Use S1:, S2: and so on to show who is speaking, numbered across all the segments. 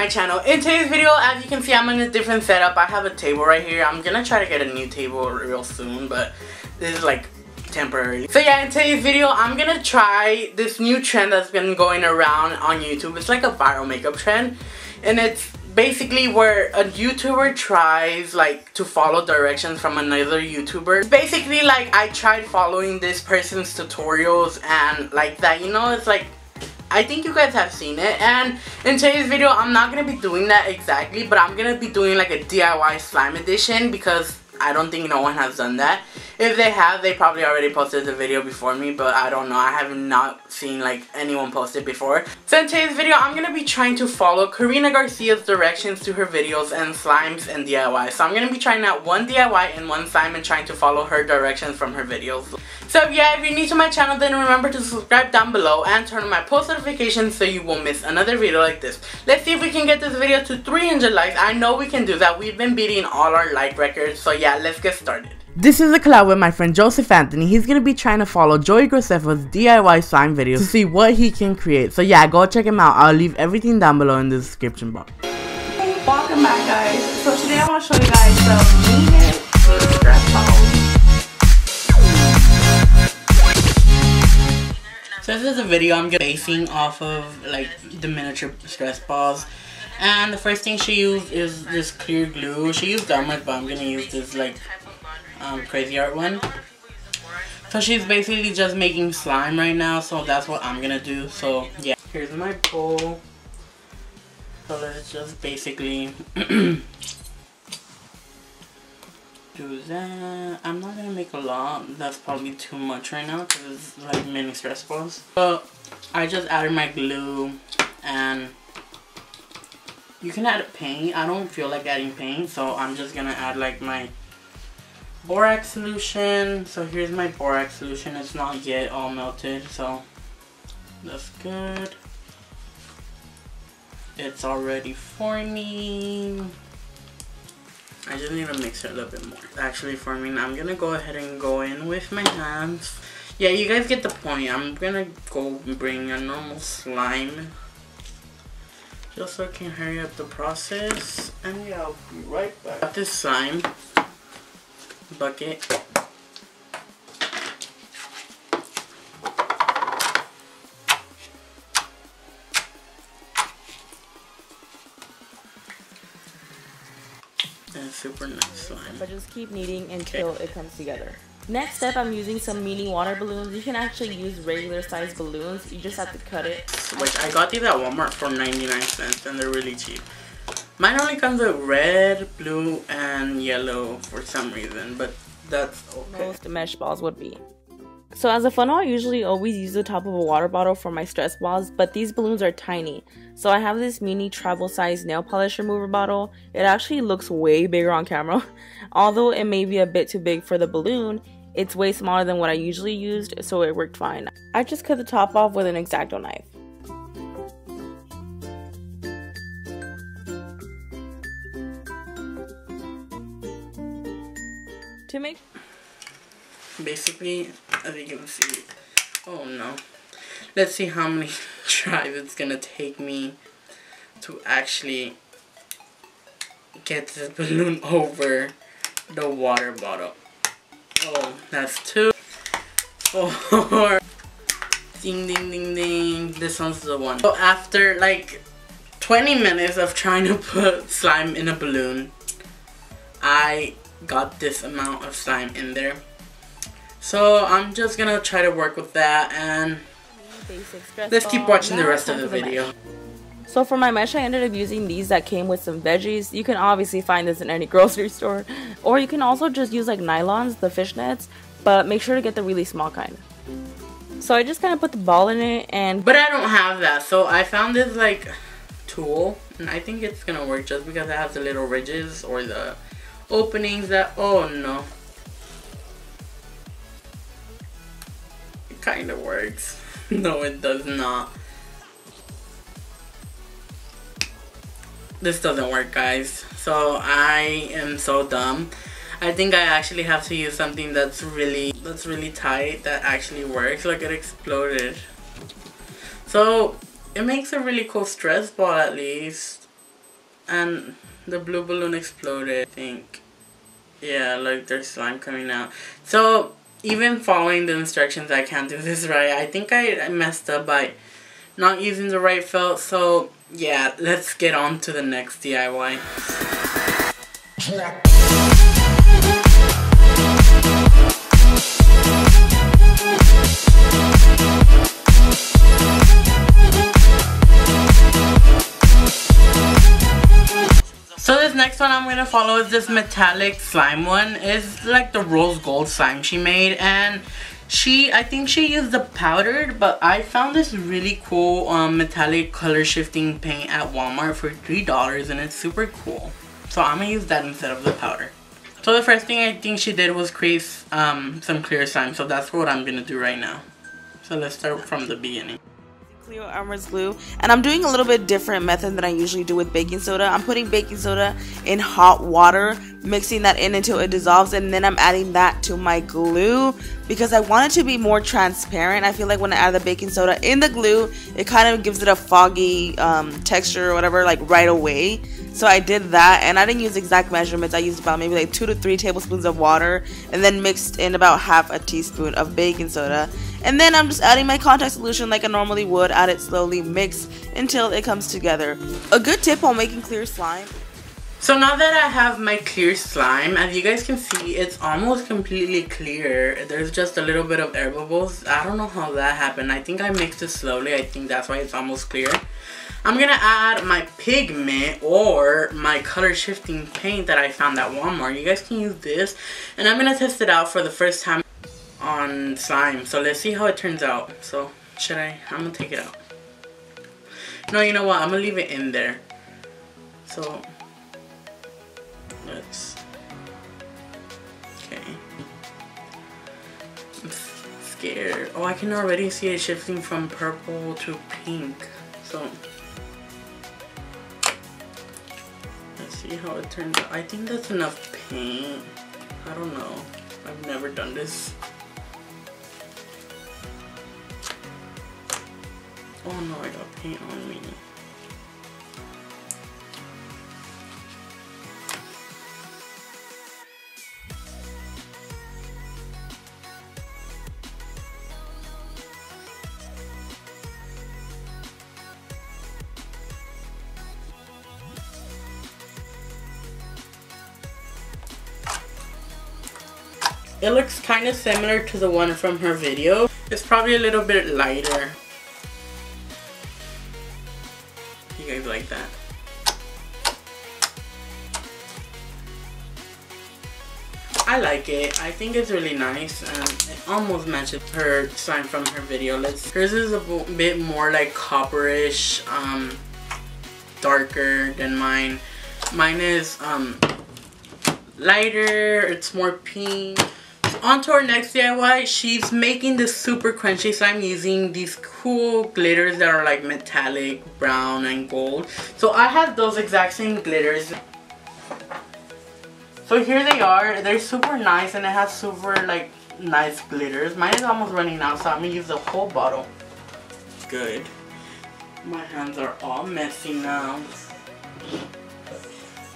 S1: my channel. In today's video, as you can see, I'm in a different setup. I have a table right here. I'm gonna try to get a new table real soon, but this is like temporary. So yeah, in today's video, I'm gonna try this new trend that's been going around on YouTube. It's like a viral makeup trend, and it's basically where a YouTuber tries like to follow directions from another YouTuber. Basically, like, I tried following this person's tutorials and like that, you know, it's like, I think you guys have seen it. And in today's video, I'm not gonna be doing that exactly, but I'm gonna be doing like a DIY slime edition because I don't think no one has done that. If they have, they probably already posted the video before me, but I don't know. I have not seen like anyone post it before. So in today's video, I'm going to be trying to follow KARINA GARCIA's directions to her videos and slimes and DIY. So I'm going to be trying out one DIY and one slime and trying to follow her directions from her videos. So yeah, if you're new to my channel, then remember to subscribe down below and turn on my post notifications so you won't miss another video like this. Let's see if we can get this video to 300 likes. I know we can do that. We've been beating all our like records. So yeah, let's get started. This is a collab with my friend Joseph Anthony. He's going to be trying to follow Joey Graceffa's DIY slime videos to see what he can create. So yeah, go check him out. I'll leave everything down below in the description box. Welcome back, guys. So today I want to show you guys the Jimenez stress balls. So this is a video I'm basing off of like the miniature stress balls. And the first thing she used is this clear glue. She used Dharma's, but I'm going to use this like crazy art one. So she's basically just making slime right now, so that's what I'm gonna do. So yeah, here's my bowl. So let's just basically do that. I'm not gonna make a lot, that's probably too much right now because it's like mini stress balls. So I just added my glue, and you can add paint. I don't feel like adding paint, so I'm just gonna add like my borax solution. So here's my borax solution. It's not yet all melted, so that's good. It's already forming. I just need to mix it a little bit more. It's actually forming. I'm gonna go ahead and go in with my hands. Yeah, you guys get the point. I'm gonna go bring a normal slime just so I can hurry up the process. And yeah, I'll be right back. Got this slime bucket. And super nice slime.
S2: But just keep kneading until it comes together. Next step, I'm using some mini water balloons. You can actually use regular size balloons. You just have to cut it.
S1: Which I got these at Walmart for 99 cents and they're really cheap. Mine only comes with red, blue, and yellow for some reason, but that's okay.
S2: Most mesh balls would be. So as a funnel, I usually always use the top of a water bottle for my stress balls, but these balloons are tiny. So I have this mini travel size nail polish remover bottle. It actually looks way bigger on camera. Although it may be a bit too big for the balloon, it's way smaller than what I usually used, so it worked fine. I just cut the top off with an X-Acto knife. To make
S1: basically, as you can see, oh no, let's see how many tries it's gonna take me to actually get this balloon over the water bottle. Oh, that's 2, 4, ding ding ding ding, this one's the one. So after like 20 minutes of trying to put slime in a balloon, I got this amount of slime in there. So I'm just gonna try to work with that, and let's keep watching the rest of the video.
S2: So for my mesh, I ended up using these that came with some veggies. You can obviously find this in any grocery store, or you can also just use like nylons, the fishnets, but make sure to get the really small kind. So I just kind of put the ball in it, and
S1: but I don't have that, so I found this like tool, and I think it's gonna work just because it has the little ridges or the openings that, oh no, it kind of works. No, it does not. This doesn't work, guys. So I am so dumb. I think I actually have to use something that's really tight that actually works. Look, it exploded. So it makes a really cool stress ball at least. and the blue balloon exploded, I think. Yeah, look, there's slime coming out. So, even following the instructions, I can't do this right. I think I messed up by not using the right felt. So, yeah, let's get on to the next DIY. So this next one I'm going to follow is this metallic slime one. It's like the rose gold slime she made, and I think she used the powdered, but I found this really cool metallic color shifting paint at Walmart for $3, and it's super cool. So I'm going to use that instead of the powder. So the first thing I think she did was create some clear slime, so that's what I'm going to do right now. So let's start from the beginning.
S2: Cleo Elmer's glue, and I'm doing a little bit different method than I usually do with baking soda. I'm putting baking soda in hot water, mixing that in until it dissolves, and then I'm adding that to my glue because I want it to be more transparent. I feel like when I add the baking soda in the glue, it kind of gives it a foggy texture or whatever, like right away. So I did that, and I didn't use exact measurements. I used about maybe like 2 to 3 tablespoons of water, and then mixed in about half a teaspoon of baking soda. And then I'm just adding my contact solution like I normally would. Add it slowly, mix until it comes together. A good tip while making clear slime.
S1: So now that I have my clear slime, as you guys can see, it's almost completely clear. There's just a little bit of air bubbles. I don't know how that happened. I think I mixed it slowly. I think that's why it's almost clear. I'm gonna add my pigment or my color shifting paint that I found at Walmart. You guys can use this, and I'm gonna test it out for the first time on slime. So let's see how it turns out. So I'm gonna take it out. No, you know what, I'm gonna leave it in there. So let's, okay. I'm scared. Oh, I can already see it shifting from purple to pink. So let's see how it turns out. I think that's enough paint. I don't know. I've never done this. Oh no, I got paint on me. It looks kind of similar to the one from her video. It's probably a little bit lighter. You guys like that? I like it. I think it's really nice, and it almost matches her slime from her video. Hers is a bit more like copperish, darker than mine. Mine is lighter. It's more pink. On to our next DIY. She's making this super crunchy slime using these cool glitters that are like metallic brown and gold. So I have those exact same glitters. So here they are. They're super nice, and it has super like nice glitters. Mine is almost running out, so I'm gonna use the whole bottle. Good. My hands are all messy now.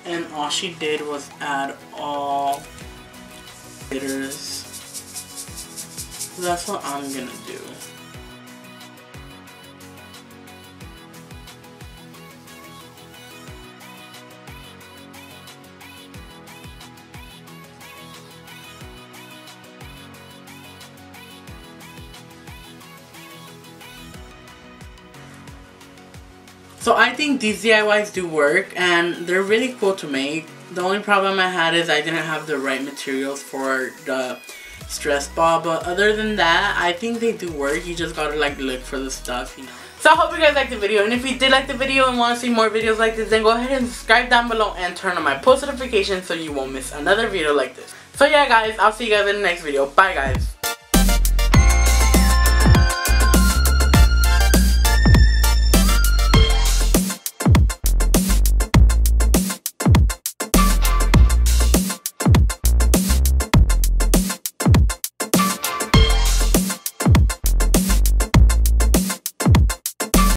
S1: And all she did was add all glitters. So that's what I'm gonna do. So I think these DIYs do work, and they're really cool to make. The only problem I had is I didn't have the right materials for the stress ball, but other than that, I think they do work. You just gotta like look for the stuff, you know. So I hope you guys liked the video, and if you did like the video and want to see more videos like this, then go ahead and subscribe down below and turn on my post notifications so you won't miss another video like this. So yeah guys, I'll see you guys in the next video. Bye guys.